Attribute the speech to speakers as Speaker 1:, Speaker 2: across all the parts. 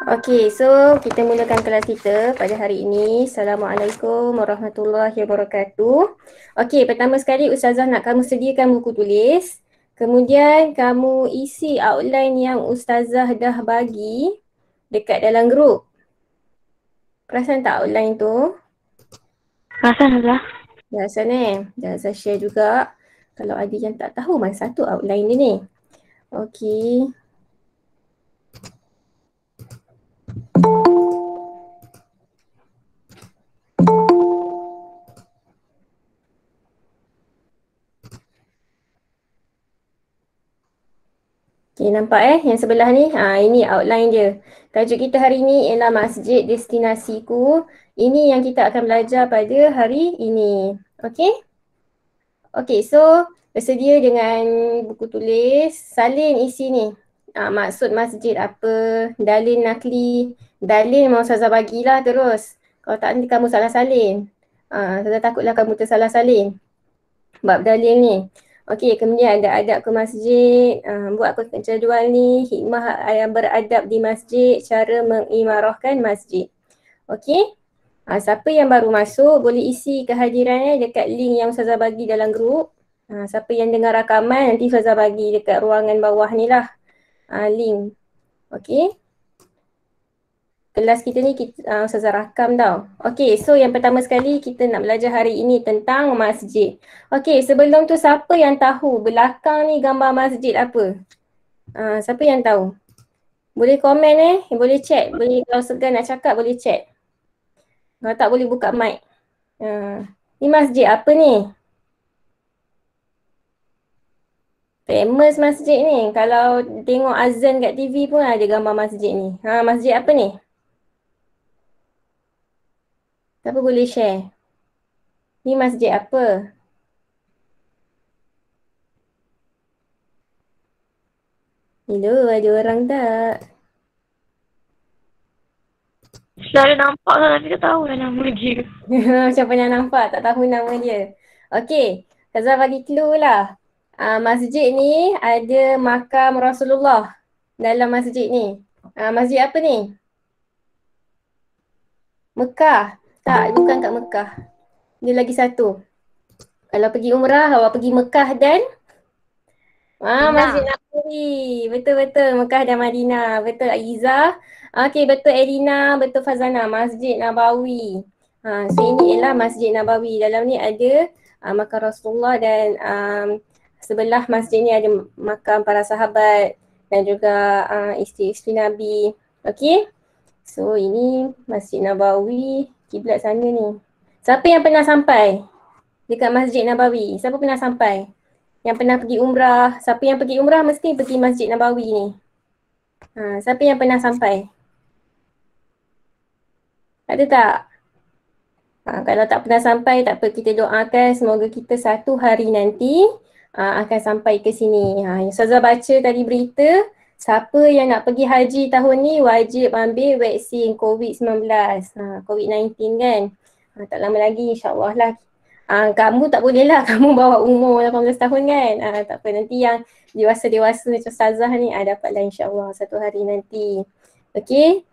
Speaker 1: Okey, so kita mulakan kelas kita pada hari ini. Assalamualaikum warahmatullahi wabarakatuh. Okey, pertama sekali Ustazah nak kamu sediakan buku tulis. Kemudian kamu isi outline yang Ustazah dah bagi dekat dalam grup. Perasan tak outline tu?
Speaker 2: Perasan Azah?
Speaker 1: Perasan Dan saya share juga kalau ada yang tak tahu mana satu outline dia ni. Okey. Okay, nampak yang sebelah ni? Ini outline dia. Tajuk kita hari ni ialah Masjid Destinasiku. Ini yang kita akan belajar pada hari ini. Okey? Okey, so bersedia dengan buku tulis. Salin isi ni. Maksud masjid apa, dalil nakli. Dalil memang Ustazah bagilah terus. Kalau tak nanti kamu salah salin. Ustazah takutlah kamu tersalah salin. Bab dalil ni. Okey, kemudian ada adab ke masjid, buat apa jadual ni, hikmah yang beradab di masjid, cara mengimarahkan masjid. Okey, siapa yang baru masuk boleh isi kehadirannya dekat link yang Ustazah bagi dalam grup. Siapa yang dengar rakaman nanti Ustazah bagi dekat ruangan bawah ni lah, link. Okey. Kelas kita ni Ustazah rakam tau. Okey, so yang pertama sekali kita nak belajar hari ini tentang masjid. Okey, sebelum tu siapa yang tahu belakang ni gambar masjid apa? Siapa yang tahu? Boleh komen boleh chat. Boleh kalau segan nak cakap boleh chat. Kalau tak boleh buka mic. Ni masjid apa ni? Famous masjid ni. Kalau tengok azan kat TV pun ada gambar masjid ni. Masjid apa ni? Siapa boleh share? Ni masjid apa? Hello, ada orang tak?
Speaker 2: Dah ada nampak lah tapi tak tahu dah nama dia.
Speaker 1: Macam pernah nampak, tak tahu nama dia. Okey, Ustazah bagi clue lah. Masjid ni ada makam Rasulullah dalam masjid ni. Masjid apa ni? Mekah. Tak, bukan kat Mekah. Dia lagi satu. Kalau pergi umrah, awak pergi Mekah dan Masjid Nabawi. Betul-betul, Mekah dan Madinah. Betul Aiza. Okey, betul Elina, betul Fazana. Masjid Nabawi. So ini ialah Masjid Nabawi. Dalam ni ada makam Rasulullah dan sebelah masjid ni ada makam para sahabat dan juga isteri-isteri Nabi. Okey. So ini Masjid Nabawi, kiblat sana ni. Siapa yang pernah sampai dekat Masjid Nabawi? Siapa pernah sampai? Yang pernah pergi umrah. Siapa yang pergi umrah mesti pergi Masjid Nabawi ni. Siapa yang pernah sampai? Ada tak? Kalau tak pernah sampai, tak apa, kita doakan semoga kita satu hari nanti akan sampai ke sini. Ustazah baca tadi berita, siapa yang nak pergi haji tahun ni wajib ambil vaksin COVID-19, COVID-19 kan. Tak lama lagi insyaAllah lah. Kamu tak boleh lah, kamu bawa umur 18 tahun kan. Tak apa, nanti yang dewasa-dewasa macam Ustazah ni dapatlah insyaAllah satu hari nanti. Okay.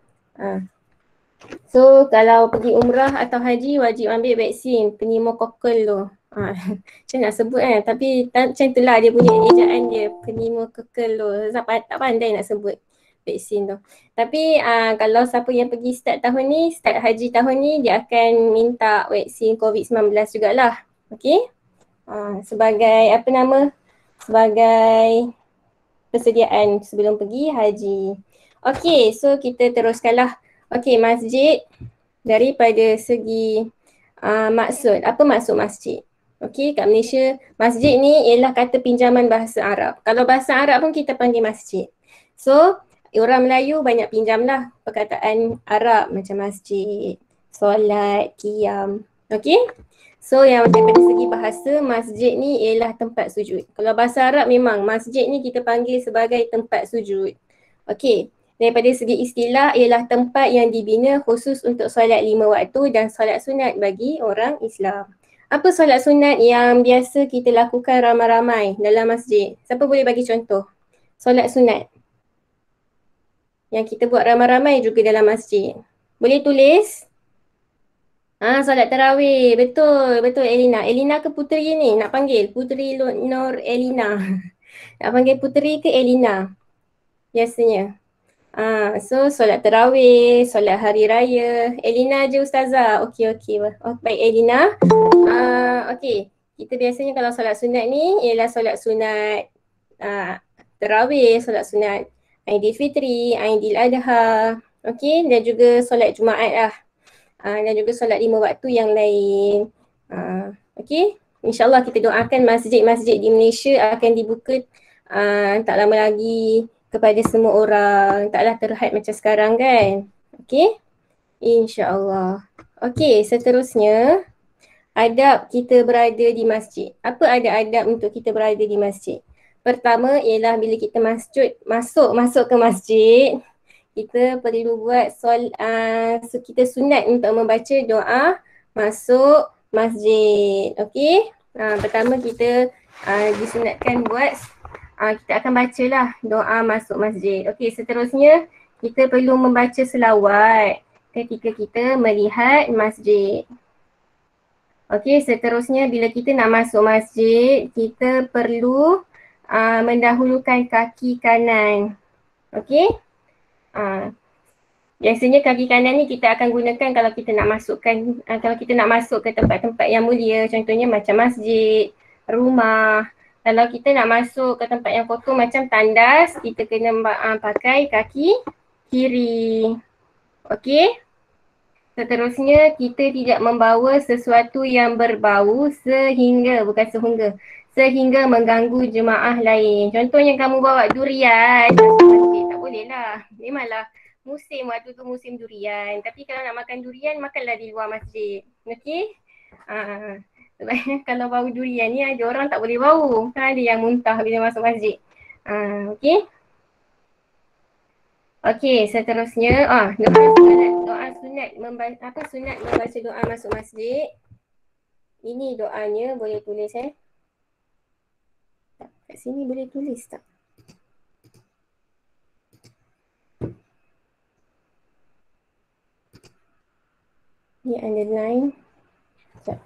Speaker 1: So kalau pergi umrah atau haji wajib ambil vaksin pneumococcal tu. Macam nak sebut kan, tapi macam itulah dia punya ejaan dia, pneumococcal tu. Tak pandai nak sebut vaksin tu. Tapi kalau siapa yang pergi start tahun ni, start haji tahun ni, dia akan minta vaksin COVID-19 jugalah. Okay. Sebagai apa nama? Sebagai persediaan sebelum pergi haji. Okay, so kita teruskanlah. Okey, masjid daripada segi maksud. Apa maksud masjid? Okey, kat Malaysia, masjid ni ialah kata pinjaman bahasa Arab. Kalau bahasa Arab pun kita panggil masjid. So, orang Melayu banyak pinjam lah perkataan Arab macam masjid, solat, qiyam. Okey? So, yang daripada segi bahasa, masjid ni ialah tempat sujud. Kalau bahasa Arab memang masjid ni kita panggil sebagai tempat sujud. Okey. Daripada segi istilah ialah tempat yang dibina khusus untuk solat 5 waktu dan solat sunat bagi orang Islam. Apa solat sunat yang biasa kita lakukan ramai-ramai dalam masjid? Siapa boleh bagi contoh? Solat sunat. yang kita buat ramai-ramai juga dalam masjid. Boleh tulis? Solat tarawih. Betul, betul Elina. Elina ke Puteri ni nak panggil? Puteri Nur Elina. Nak panggil Puteri ke Elina? Biasanya. So solat tarawih, solat hari raya. Elina je ustazah. Okey, okey. Oh, baik Elina. Okey. Kita biasanya kalau solat sunat ni ialah solat sunat tarawih, solat sunat Aidilfitri, Aidil Adha. Okey, dan juga solat Jumaat lah. Dan juga solat 5 waktu yang lain. Okey, InsyaAllah kita doakan masjid-masjid di Malaysia akan dibuka tak lama lagi kepada semua orang. Taklah terhad macam sekarang kan. Okey, InsyaAllah. Okey, seterusnya adab kita berada di masjid. Apa ada adab untuk kita berada di masjid? Pertama ialah bila kita masuk ke masjid, kita perlu buat kita sunat untuk membaca doa masuk masjid. Okey. Pertama kita disunatkan buat kita akan bacalah doa masuk masjid. Okey, seterusnya kita perlu membaca selawat ketika kita melihat masjid. Okey, seterusnya bila kita nak masuk masjid, kita perlu mendahulukan kaki kanan. Okey. Biasanya kaki kanan ni kita akan gunakan kalau kita nak masuk ke tempat-tempat yang mulia, contohnya macam masjid, rumah. Kalau kita nak masuk ke tempat yang kotor macam tandas, kita kena pakai kaki kiri. Okey. Seterusnya kita tidak membawa sesuatu yang berbau sehingga mengganggu jemaah lain. Contohnya kamu bawa durian, tak boleh lah. Memanglah musim waktu tu musim durian. Tapi kalau nak makan durian, makanlah di luar masjid. Okey? Sebabnya kalau bau durian ni ada orang tak boleh bau. Kan ada yang muntah bila masuk masjid. Okey? Okey, seterusnya sunat membaca doa masuk masjid. Ini doanya boleh tulis kat sini boleh tulis tak? Ni underline. Sekejap.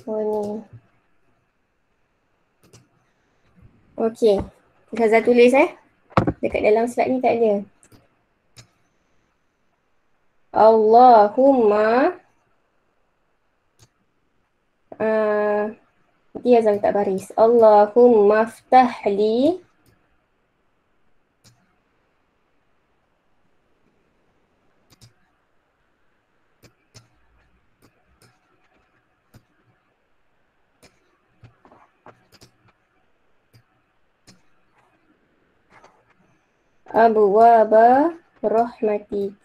Speaker 1: Oh ni. Okey. Ustazah tulis dekat dalam slide ni tak ada. Allahumma dia Azal tak baris. Allahumma ftahli abwaba rahmatik.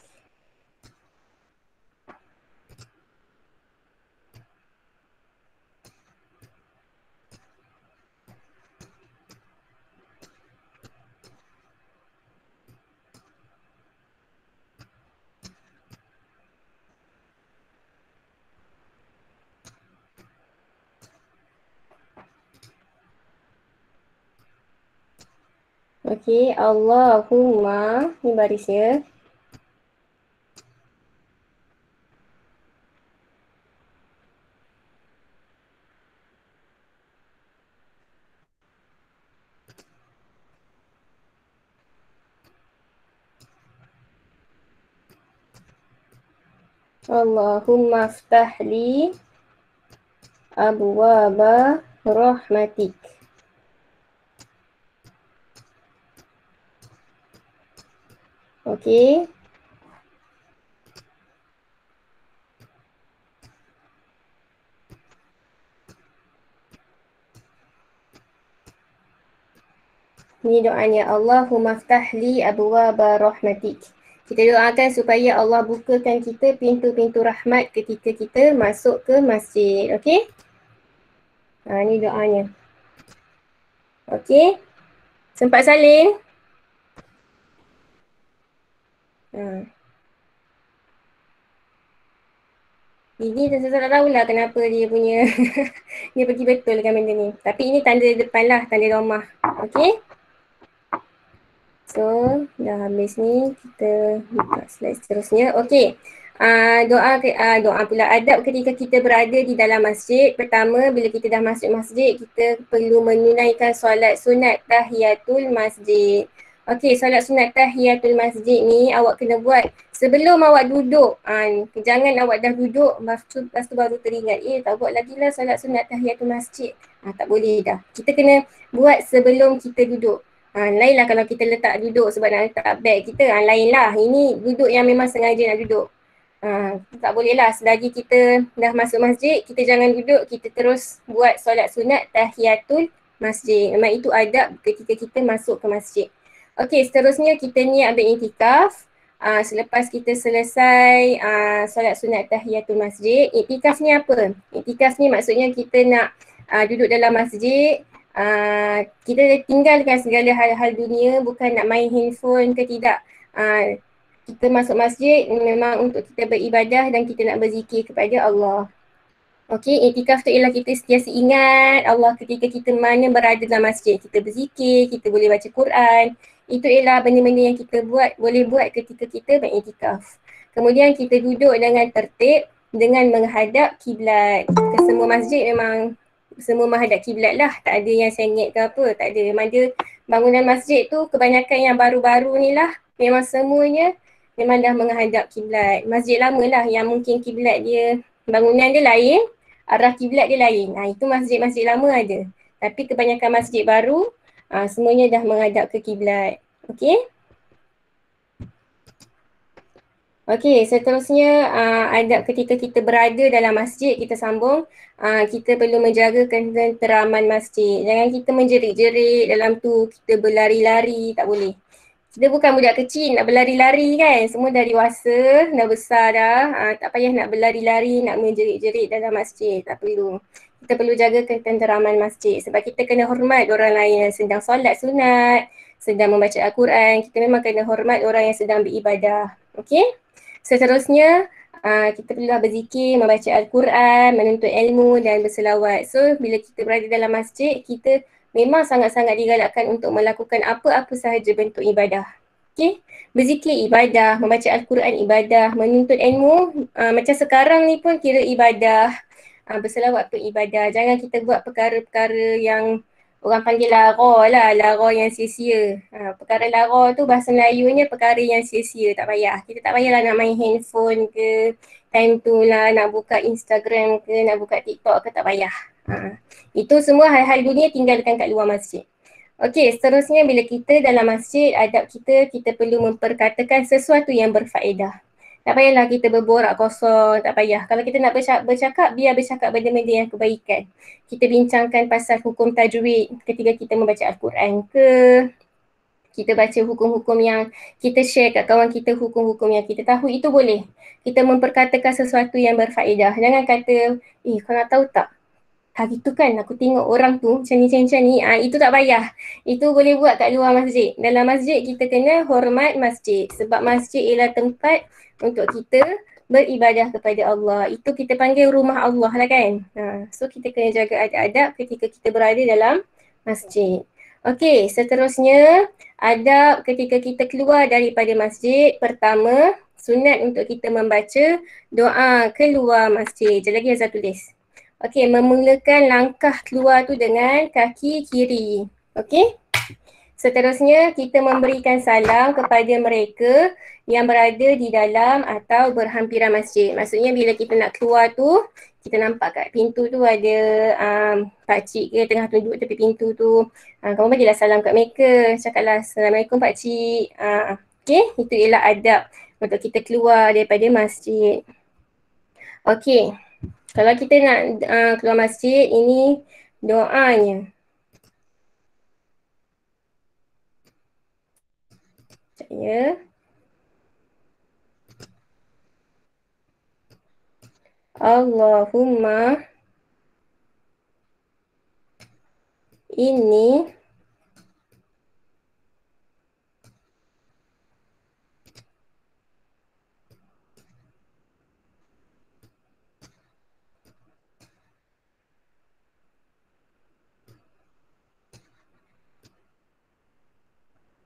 Speaker 1: Okey, Allahumma ni barisnya. Allahumma ftahli abwaba rahmatik. Okey. Ni doanya, Allahumma ftahli abwaba rahmatik. Kita doakan supaya Allah bukakan kita pintu-pintu rahmat ketika kita masuk ke masjid. Okey? Ni doanya. Okey? Sempat salin? Ini saya tak tahulah kenapa dia punya dia pergi betul kan benda ni. Tapi ini tanda depan lah, tanda rumah. Okey? So, dah habis ni, kita buka slide seterusnya. Okey. Doa pula adab ketika kita berada di dalam masjid. Pertama, bila kita dah masuk masjid, kita perlu menunaikan solat sunat tahiyatul masjid. Okey, solat sunat tahiyatul masjid ni awak kena buat sebelum awak duduk. Jangan awak dah duduk, lepas tu baru teringat, tak buat lagi lah solat sunat tahiyatul masjid. Tak boleh dah. Kita kena buat sebelum kita duduk. Lainlah kalau kita letak duduk sebab nak letak beg kita, lainlah. Ini duduk yang memang sengaja nak duduk. Tak boleh lah, selagi kita dah masuk masjid, kita jangan duduk, kita terus buat solat sunat tahiyatul masjid. Memang itu adab ketika kita masuk ke masjid. Okey, seterusnya kita ni ambil iktikaf. Selepas kita selesai solat sunat tahiyatul masjid, iktikaf ni apa? Iktikaf ni maksudnya kita nak duduk dalam masjid, kita tinggalkan segala hal-hal dunia, bukan nak main handphone ke tidak. Kita masuk masjid memang untuk kita beribadah dan kita nak berzikir kepada Allah. Okey, iktikaf tu ialah kita sentiasa ingat Allah ketika kita mana berada dalam masjid. Kita berzikir, kita boleh baca Quran. Itu ialah benda-benda yang kita boleh buat ketika kita beriktikaf. Kemudian kita duduk dengan tertib, dengan menghadap kiblat. Ke semua masjid memang semua menghadap kiblat lah. Tak ada yang sengit ke apa, tak ada. Memang dia bangunan masjid tu kebanyakan yang baru-baru ni lah. Memang semuanya memang dah menghadap kiblat. Masjid lama lah yang mungkin kiblat dia, bangunan dia lain, arah kiblat dia lain. Itu masjid-masjid lama ada. Tapi kebanyakan masjid baru, semuanya dah menghadap ke kiblat. Okey? Okey, seterusnya adab ketika kita berada dalam masjid, kita sambung. Kita perlu menjaga ketenteraman masjid. Jangan kita menjerit-jerit dalam tu, kita berlari-lari, tak boleh. Kita bukan budak kecil nak berlari-lari kan. Semua dah dewasa, dah besar dah. Tak payah nak berlari-lari, nak menjerit-jerit dalam masjid. Tak perlu. Kita perlu jaga ketenteraman masjid. Sebab kita kena hormat orang lain yang sedang solat sunat, sedang membaca Al-Quran. Kita memang kena hormat orang yang sedang beribadah. Okey? Seterusnya, kita perlulah berzikir, membaca Al-Quran, menuntut ilmu dan berselawat. So, bila kita berada dalam masjid, kita memang sangat-sangat digalakkan untuk melakukan apa-apa sahaja bentuk ibadah. Okay? Berzikir ibadah, membaca Al-Quran ibadah, menuntut ilmu, macam sekarang ni pun kira ibadah, berselawat pun ibadah. Jangan kita buat perkara-perkara yang orang panggil lara lah, lara yang sia-sia. Perkara lara tu bahasa Melayunya perkara yang sia-sia, tak payah. Kita tak payahlah nak main handphone ke, time tu lah nak buka Instagram ke, nak buka TikTok ke, tak payah. Itu semua hal-hal dunia tinggalkan kat luar masjid. Okey, seterusnya bila kita dalam masjid, adab kita perlu memperkatakan sesuatu yang berfaedah. Tak payahlah kita berborak kosong, tak payah. Kalau kita nak bercakap, biar bercakap benda-benda yang kebaikan. Kita bincangkan pasal hukum tajwid ketika kita membaca Al-Quran ke, kita baca hukum-hukum yang kita share kat kawan kita, hukum-hukum yang kita tahu, itu boleh. Kita memperkatakan sesuatu yang berfaedah. Jangan kata, kau nak tahu tak? Hari tu kan aku tengok orang tu macam ni. Itu tak payah. Itu boleh buat kat luar masjid. Dalam masjid kita kena hormat masjid. Sebab masjid ialah tempat untuk kita beribadah kepada Allah. Itu kita panggil rumah Allah lah kan. So kita kena jaga adab-adab ketika kita berada dalam masjid. Okey, seterusnya adab ketika kita keluar daripada masjid. Pertama, sunat untuk kita membaca doa keluar masjid. Sekejap lagi Azhar tulis. Okey, memulakan langkah keluar tu dengan kaki kiri. Okey. Seterusnya, kita memberikan salam kepada mereka yang berada di dalam atau berhampiran masjid. Maksudnya bila kita nak keluar tu, kita nampak kat pintu tu ada pakcik ke tengah duduk tepi pintu tu. Kamu bagilah salam kat mereka. Cakaplah, Assalamualaikum pakcik. Okey, itu ialah adab untuk kita keluar daripada masjid. Okey. Kalau kita nak keluar masjid, ini doanya. Sekejap ya. Allahumma inni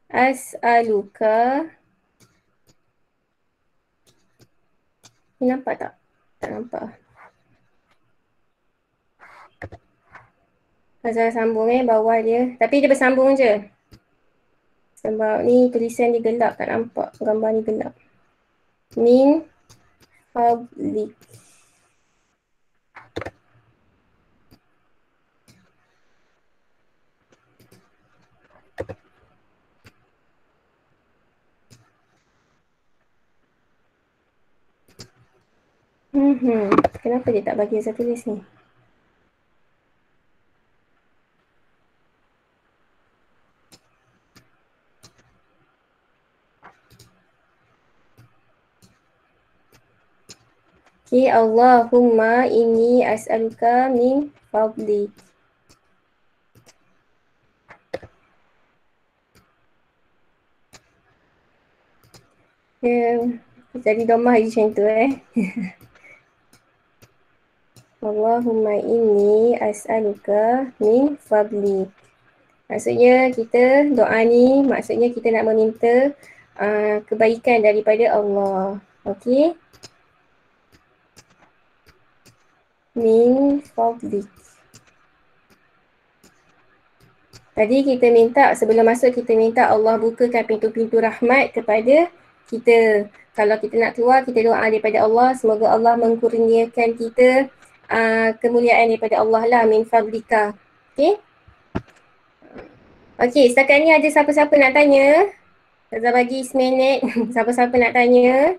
Speaker 1: as'aluka. Ni nampak tak? Tak nampak. Pasal sambung bawah dia. Tapi dia bersambung je. Sebab ni tulisan dia gelap, tak nampak. Gambar ni gelap. Min fadlik. Kenapa dia tak bagi saya tulis ni? Okay, Allahumma inni as'aluka min fadlik. Jadi domah je macam tu Allahumma inni as'aluka min fadlik. Maksudnya kita doa ni, maksudnya kita nak meminta kebaikan daripada Allah. Okey. Min fadlik. Tadi kita minta, sebelum masuk kita minta Allah bukakan pintu-pintu rahmat kepada kita. Kalau kita nak keluar, kita doa daripada Allah. Semoga Allah mengkurniakan kita kemuliaan daripada Allah lah. Min fadlika. Okey. Okey, setakat ni ada siapa-siapa nak tanya? Ustazah bagi 10 minit. Siapa-siapa nak tanya?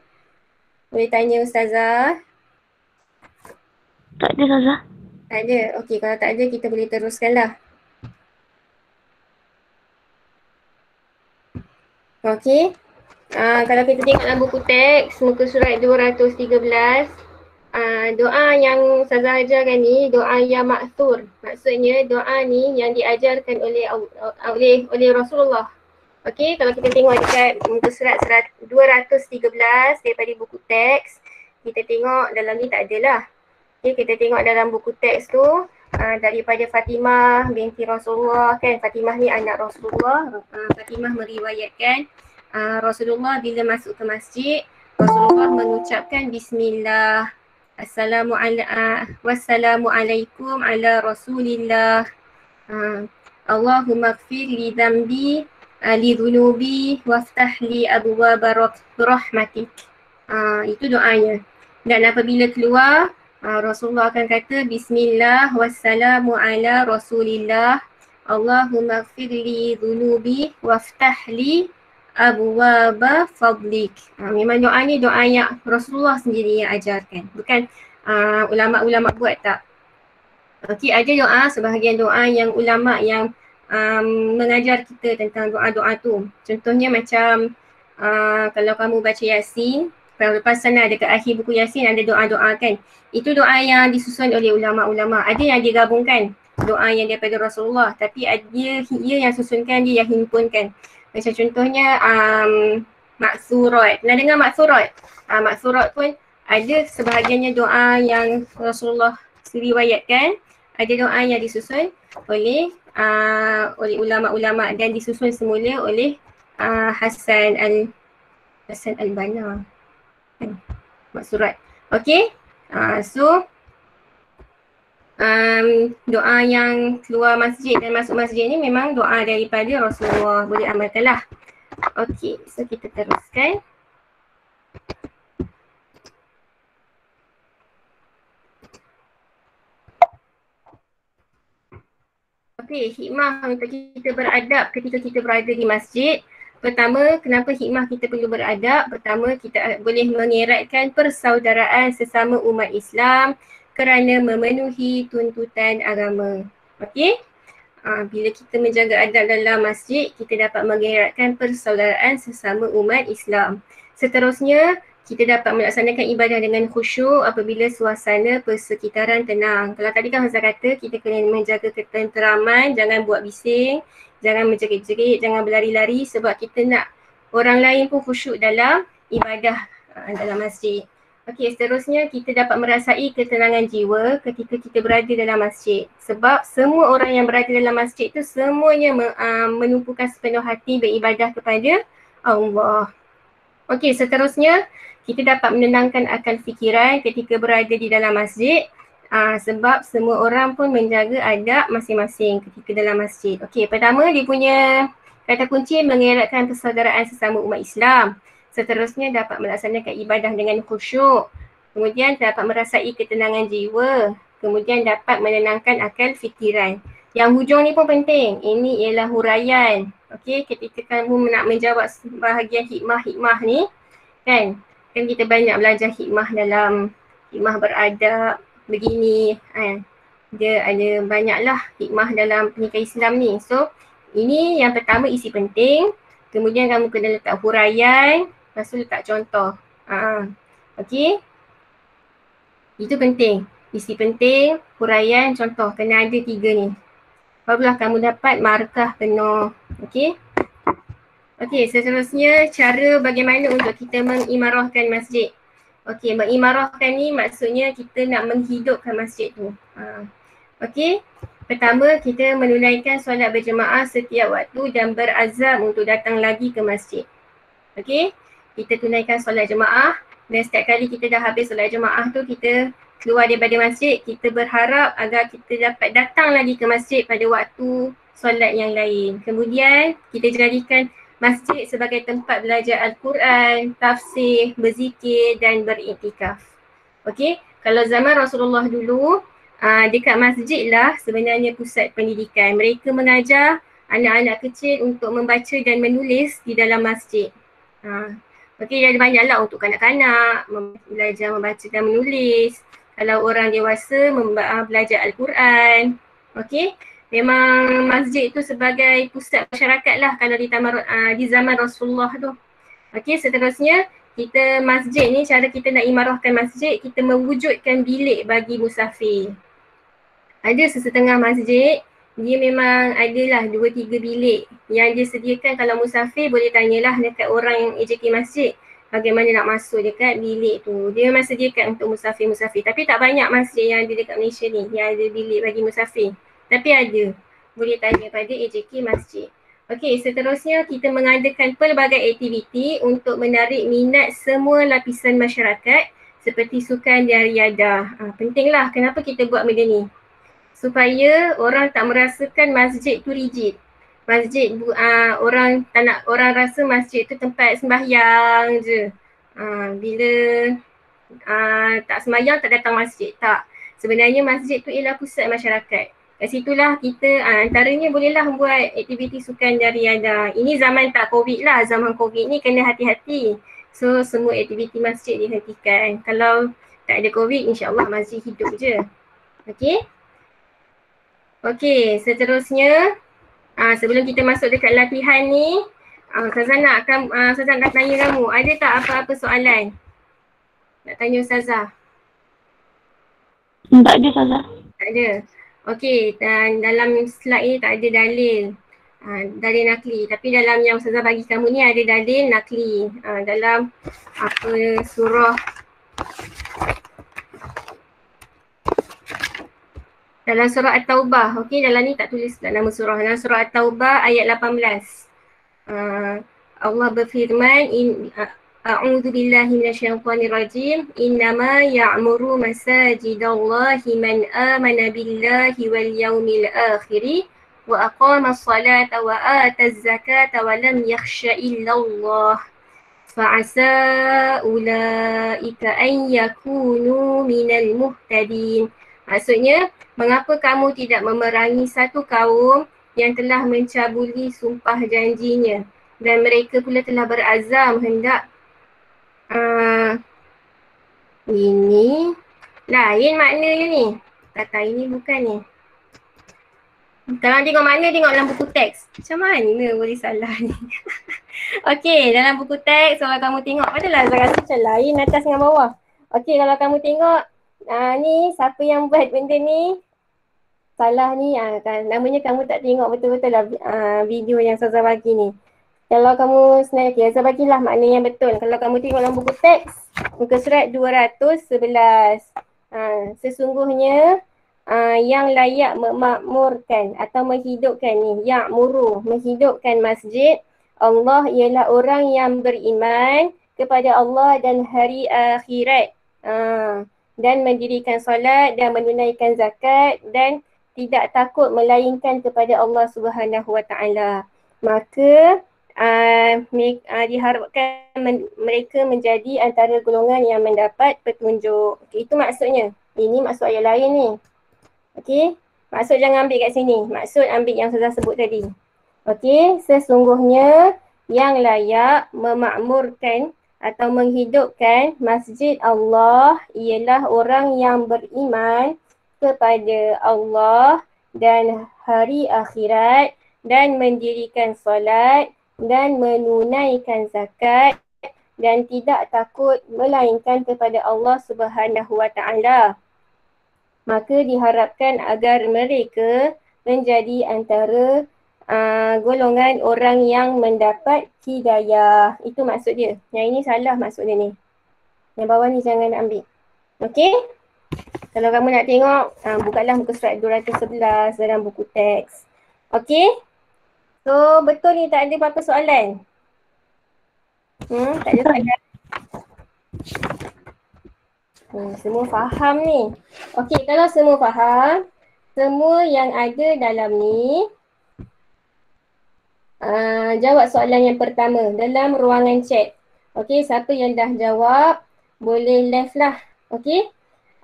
Speaker 1: Boleh tanya Ustazah.
Speaker 2: Tak ada, Ustazah.
Speaker 1: Tak ada. Okey, kalau tak ada kita boleh teruskan lah. Okey. Kalau kita tengok dalam buku teks, muka surat 213, doa yang Ustazah ajarkan ni, doa yang ma'thur. Maksudnya doa ni yang diajarkan oleh Rasulullah. Okey, kalau kita tengok dekat muka surat 213 daripada buku teks, kita tengok dalam ni tak ada lah. Okey, kita tengok dalam buku teks tu daripada Fatimah binti Rasulullah kan. Fatimah ni anak Rasulullah. Fatimah meriwayatkan Rasulullah bila masuk ke masjid, Rasulullah mengucapkan bismillah. Wassalamualaikum ala Rasulillah. Allahumma gfir li dhanbi li dhunubi waftah li abwaaba rahmatik. Itu doanya. Dan apabila keluar, Rasulullah akan kata bismillah wassalamu ala Rasulillah. Allahumma gfir li dhunubi waftah li abwaaba fadlik. Memang doa ni doa yang Rasulullah sendiri yang ajarkan. Bukan ulama-ulama buat tak. Okey, ada doa, sebahagian doa yang ulama yang mengajar kita tentang doa-doa tu. Contohnya macam kalau kamu baca Yasin, lepas sana dekat akhir buku Yasin ada doa-doa kan. Itu doa yang disusun oleh ulama-ulama. Ada yang digabungkan doa yang daripada Rasulullah, tapi dia yang susunkan, dia yang himpunkan. Macam contohnya maksurat. Pernah dengar maksurat? Maksurat pun ada sebahagiannya doa yang Rasulullah riwayatkan. Ada doa yang disusun oleh ulama-ulama dan disusun semula oleh Hasan al-Banna. Maksurat. Okey. Doa yang keluar masjid dan masuk masjid ni memang doa daripada Rasulullah. Boleh amalkanlah. Okey, so kita teruskan. Okey, hikmah untuk kita beradab ketika kita berada di masjid. Pertama, kenapa hikmah kita perlu beradab? Pertama, kita boleh mengeratkan persaudaraan sesama umat Islam kerana memenuhi tuntutan agama. Okey? Bila kita menjaga adab dalam masjid, kita dapat mengeratkan persaudaraan sesama umat Islam. Seterusnya, kita dapat melaksanakan ibadah dengan khusyuk apabila suasana persekitaran tenang. Kalau tadi kan Ustaz kata, kita kena menjaga ketenteraman, jangan buat bising, jangan menjerit-jerit, jangan berlari-lari sebab kita nak orang lain pun khusyuk dalam ibadah dalam masjid. Okey, seterusnya kita dapat merasai ketenangan jiwa ketika kita berada dalam masjid. Sebab semua orang yang berada dalam masjid tu semuanya menumpukan sepenuh hati beribadah kepada Allah. Okey, seterusnya kita dapat menenangkan akal fikiran ketika berada di dalam masjid. Sebab semua orang pun menjaga adab masing-masing ketika dalam masjid. Okey, pertama dia punya kata kunci mengeratkan persaudaraan sesama umat Islam. Seterusnya dapat melaksanakan ibadah dengan khusyuk. Kemudian dapat merasai ketenangan jiwa. Kemudian dapat menenangkan akal fikiran. Yang hujung ni pun penting. Ini ialah huraian. Okey, ketika kamu nak menjawab bahagian hikmah-hikmah ni, kan kita banyak belajar hikmah dalam hikmah beradab begini, kan. Dia ada banyaklah hikmah dalam pernikahan Islam ni. So, ini yang pertama isi penting. Kemudian kamu kena letak huraian. Lepas tu letak contoh. Okey. Itu penting. Isi penting, huraian, contoh. Kena ada 3 ni. Barulah kamu dapat markah penuh. Okey. Okey, seterusnya cara bagaimana untuk kita mengimarahkan masjid. Okey, mengimarahkan ni maksudnya kita nak menghidupkan masjid tu. Okey. Pertama, kita menunaikan solat berjemaah setiap waktu dan berazam untuk datang lagi ke masjid. Okey, kita tunaikan solat jemaah dan setiap kali kita dah habis solat jemaah tu, kita keluar daripada masjid, kita berharap agar kita dapat datang lagi ke masjid pada waktu solat yang lain. Kemudian, kita jadikan masjid sebagai tempat belajar Al-Quran, tafsir, berzikir dan beriktikaf. Okey, kalau zaman Rasulullah dulu, dekat masjid lah sebenarnya pusat pendidikan. Mereka mengajar anak-anak kecil untuk membaca dan menulis di dalam masjid. Okey, ada banyaklah untuk kanak-kanak belajar membaca dan menulis. Kalau orang dewasa belajar Al-Quran. Okey, memang masjid tu sebagai pusat masyarakat lah kalau di zaman Rasulullah tu. Okey, seterusnya kita masjid ni, cara kita nak imarahkan masjid, kita mewujudkan bilik bagi musafir. Ada sesetengah masjid, dia memang adalah 2-3 bilik yang dia sediakan. Kalau musafir boleh tanyalah dekat orang yang AJK masjid bagaimana nak masuk dekat bilik tu. Dia memang sediakan untuk musafir-musafir. Tapi tak banyak masjid yang ada dekat Malaysia ni yang ada bilik bagi musafir. Tapi ada. Boleh tanya pada AJK masjid. Okey, seterusnya kita mengadakan pelbagai aktiviti untuk menarik minat semua lapisan masyarakat seperti sukan dan riadah. Pentinglah kenapa kita buat benda ni. Supaya orang tak merasakan masjid tu rigid. Masjid orang tak nak orang rasa masjid tu tempat sembahyang je. Bila tak sembahyang tak datang masjid. Tak. Sebenarnya masjid tu ialah pusat masyarakat. Kat situlah kita antaranya bolehlah buat aktiviti sukan dan riadah. Ini zaman tak COVID lah. Zaman COVID ni kena hati-hati. So semua aktiviti masjid dihentikan. Kalau tak ada COVID, insyaAllah masjid hidup je. Okey. Okey, seterusnya sebelum kita masuk dekat latihan ni, Ustazah nak tanya kamu, ada tak apa-apa soalan? Nak tanya Ustazah?
Speaker 2: Tak ada Ustazah.
Speaker 1: Tak ada. Okey, dan dalam slide ni tak ada dalil. Dalil nakli, tapi dalam yang Ustazah bagi kamu ni ada dalil nakli. Dalam surah, dalam surah At-Taubah. Okey, dalam ni tak tulis nama surah. Dalam surah At-Taubah ayat 18. Allah berfirman, A'udzu billahi minasyaitonir rajim. Innama ya'muru masajidallahi man amana billahi wal yaumil akhir wa aqama as-salata wa ata az-zakata wa lam yakhsha illa Allah. Fa'asa ulaika an yakunu minal muhtadin. Maksudnya, mengapa kamu tidak memerangi satu kaum yang telah mencabuli sumpah janjinya dan mereka pula telah berazam hendak ini lain maknanya ni. Kata ini bukan ni. Kalau tengok makna, tengok dalam buku teks. Macam mana boleh salah ni? Okey, dalam buku teks kalau kamu tengok, padahal saya rasa macam lain atas dengan bawah. Okey, kalau kamu tengok ni siapa yang buat benda ni? Salah ni, namanya kamu tak tengok betul-betul lah video yang Ustazah bagi ni. Kalau kamu senang, Ustazah bagilah makna yang betul. Kalau kamu tengok dalam buku teks, Muka surat 211. Sesungguhnya yang layak memakmurkan atau menghidupkan ni, ya'muru, menghidupkan masjid Allah ialah orang yang beriman kepada Allah dan hari akhirat, dan mendirikan solat dan menunaikan zakat dan tidak takut melainkan kepada Allah Subhanahu Wa Taala. Maka diharapkan mereka menjadi antara golongan yang mendapat petunjuk. Okay, itu maksudnya. Ini maksud ayat lain ni. Okey, maksud jangan ambil kat sini. Maksud ambil yang saya sebut tadi. Okey, sesungguhnya yang layak memakmurkan atau menghidupkan masjid Allah ialah orang yang beriman kepada Allah dan hari akhirat dan mendirikan solat dan menunaikan zakat dan tidak takut melainkan kepada Allah Subhanahu Wa Taala. Maka diharapkan agar mereka menjadi antara golongan orang yang mendapat hidayah. Itu maksud dia. Yang ini salah maksud dia ni. Yang bawah ni jangan ambil. Okey? Kalau kamu nak tengok, bukalah muka surat 211 dalam buku teks. Okey? So, betul ni tak ada apa-apa soalan? Tak ada soalan? Semua faham ni. Okey, kalau semua faham, semua yang ada dalam ni, jawab soalan yang pertama dalam ruangan chat. Okey, siapa yang dah jawab, boleh left lah. Okey,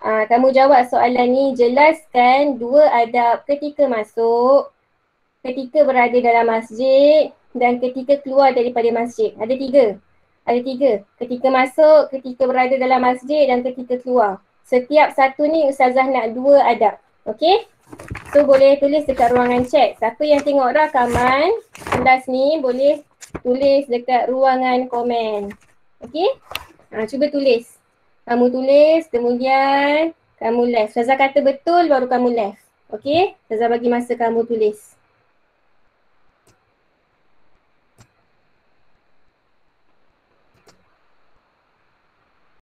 Speaker 1: kamu jawab soalan ni, jelaskan 2 adab ketika masuk, ketika berada dalam masjid dan ketika keluar daripada masjid. Ada 3. Ada 3. Ketika masuk, ketika berada dalam masjid dan ketika keluar. Setiap satu ni Ustazah nak 2 adab. Okey? So boleh tulis dekat ruangan chat. Siapa yang tengok rakaman kelas ni boleh tulis dekat ruangan komen. Okey? Cuba tulis. Kamu tulis, kemudian kamu left. Ustazah kata betul baru kamu left. Okey? Ustazah bagi masa kamu tulis.